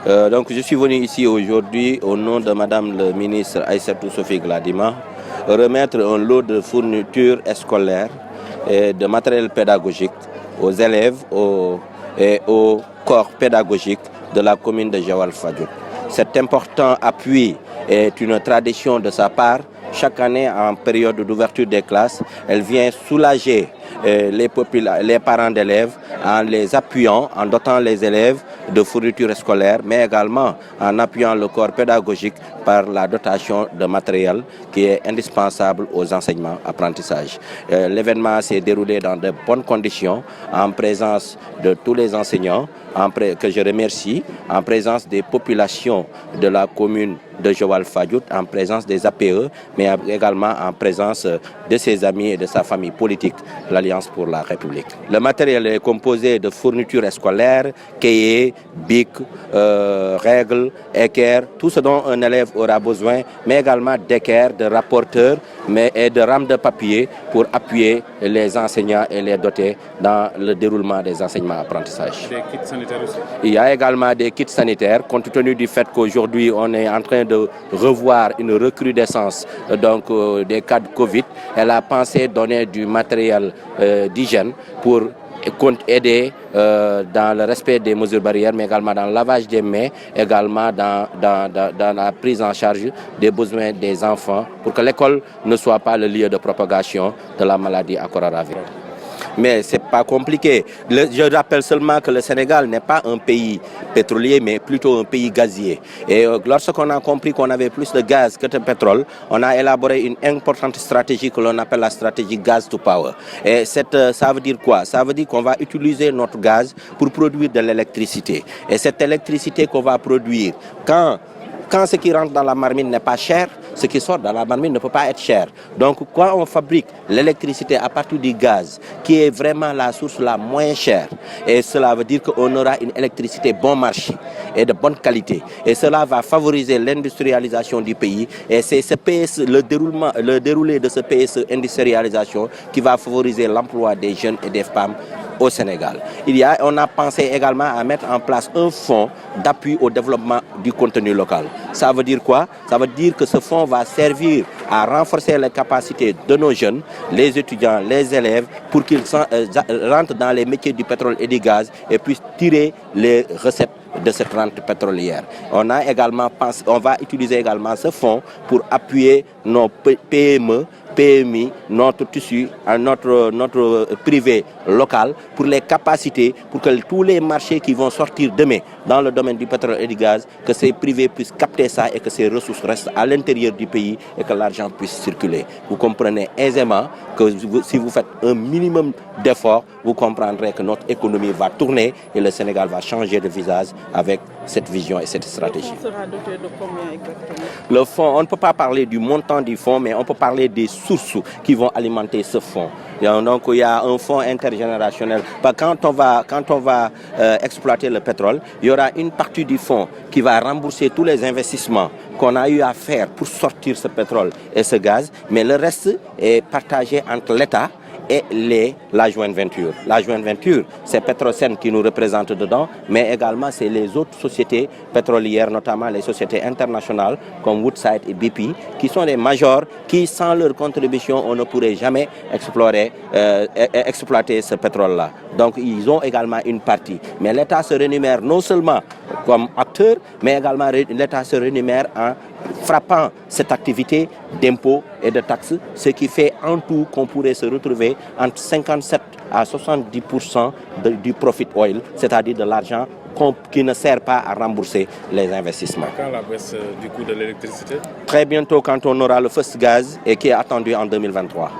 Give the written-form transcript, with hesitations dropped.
Donc je suis venu ici aujourd'hui au nom de Madame le ministre Aïssatou Sophie Gladima remettre un lot de fournitures scolaires et de matériel pédagogique aux élèves et au corps pédagogique de la commune de Joal-Fadiouth. Cet important appui est une tradition de sa part. Chaque année, en période d'ouverture des classes, elle vient soulager les parents d'élèves en les appuyant, en dotant les élèves de fournitures scolaires, mais également en appuyant le corps pédagogique par la dotation de matériel qui est indispensable aux enseignements apprentissages. L'événement s'est déroulé dans de bonnes conditions, en présence de tous les enseignants, que je remercie, en présence des populations de la commune de Joal-Fadiouth, en présence des APE, mais également en présence de ses amis et de sa famille politique, l'Alliance pour la République. Le matériel est composé de fournitures scolaires, cahiers, bics, règles, équerres, tout ce dont un élève aura besoin, mais également d'équerres, de rapporteurs, et de rames de papier pour appuyer les enseignants et les doter dans le déroulement des enseignements apprentissages. Des kits sanitaires aussi? Il y a également des kits sanitaires, compte tenu du fait qu'aujourd'hui on est en train de revoir une recrudescence des cas de Covid. Elle a pensé donner du matériel d'hygiène pour aider dans le respect des mesures barrières, mais également dans le lavage des mains, également dans la prise en charge des besoins des enfants, pour que l'école ne soit pas le lieu de propagation de la maladie à coronavirus. Mais ce n'est pas compliqué. Je rappelle seulement que le Sénégal n'est pas un pays pétrolier, mais plutôt un pays gazier. Et lorsqu'on a compris qu'on avait plus de gaz que de pétrole, on a élaboré une importante stratégie que l'on appelle la stratégie Gas to Power. Et ça veut dire quoi? Ça veut dire qu'on va utiliser notre gaz pour produire de l'électricité. Et cette électricité qu'on va produire, quand ce qui rentre dans la marmite n'est pas cher, ce qui sort dans la marmite ne peut pas être cher. Donc, quand on fabrique l'électricité à partir du gaz, qui est vraiment la source la moins chère, et cela veut dire qu'on aura une électricité bon marché et de bonne qualité. Et cela va favoriser l'industrialisation du pays. Et c'est ce PSE, le déroulé de ce PSE industrialisation qui va favoriser l'emploi des jeunes et des femmes au Sénégal. On a pensé également à mettre en place un fonds d'appui au développement du contenu local. Ça veut dire quoi? Ça veut dire que ce fonds va servir à renforcer les capacités de nos jeunes, les étudiants, les élèves, pour qu'ils rentrent dans les métiers du pétrole et du gaz et puissent tirer les recettes de cette rente pétrolière. On va utiliser également ce fonds pour appuyer nos PME, PMI, notre tissu, notre privé local, pour les capacités, pour que tous les marchés qui vont sortir demain dans le domaine du pétrole et du gaz, que ces privés puissent capter ça et que ces ressources restent à l'intérieur du pays et que l'argent puisse circuler. Vous comprenez aisément que si vous faites un minimum d'efforts, vous comprendrez que notre économie va tourner et le Sénégal va changer de visage avec cette vision et cette stratégie. Le fonds sera doté de combien exactement? Le fonds, on ne peut pas parler du montant du fonds, mais on peut parler des sources qui vont alimenter ce fonds. Donc il y a un fonds intergénérationnel. Quand on va exploiter le pétrole, il y aura une partie du fonds qui va rembourser tous les investissements qu'on a eu à faire pour sortir ce pétrole et ce gaz, mais le reste est partagé entre l'État et la joint venture. La joint venture, c'est Petrosen qui nous représente dedans, mais également c'est les autres sociétés pétrolières, notamment les sociétés internationales comme Woodside et BP, qui sont des majors qui, sans leur contribution, on ne pourrait jamais exploiter ce pétrole-là. Donc ils ont également une partie. Mais l'État se rémunère non seulement comme acteur, mais également l'État se rémunère en frappant cette activité d'impôts et de taxes, ce qui fait en tout qu'on pourrait se retrouver entre 57 à 70% du profit oil, c'est-à-dire de l'argent qui ne sert pas à rembourser les investissements. Quand la baisse du coût de l'électricité? Très bientôt, quand on aura le first gaz et qui est attendu en 2023.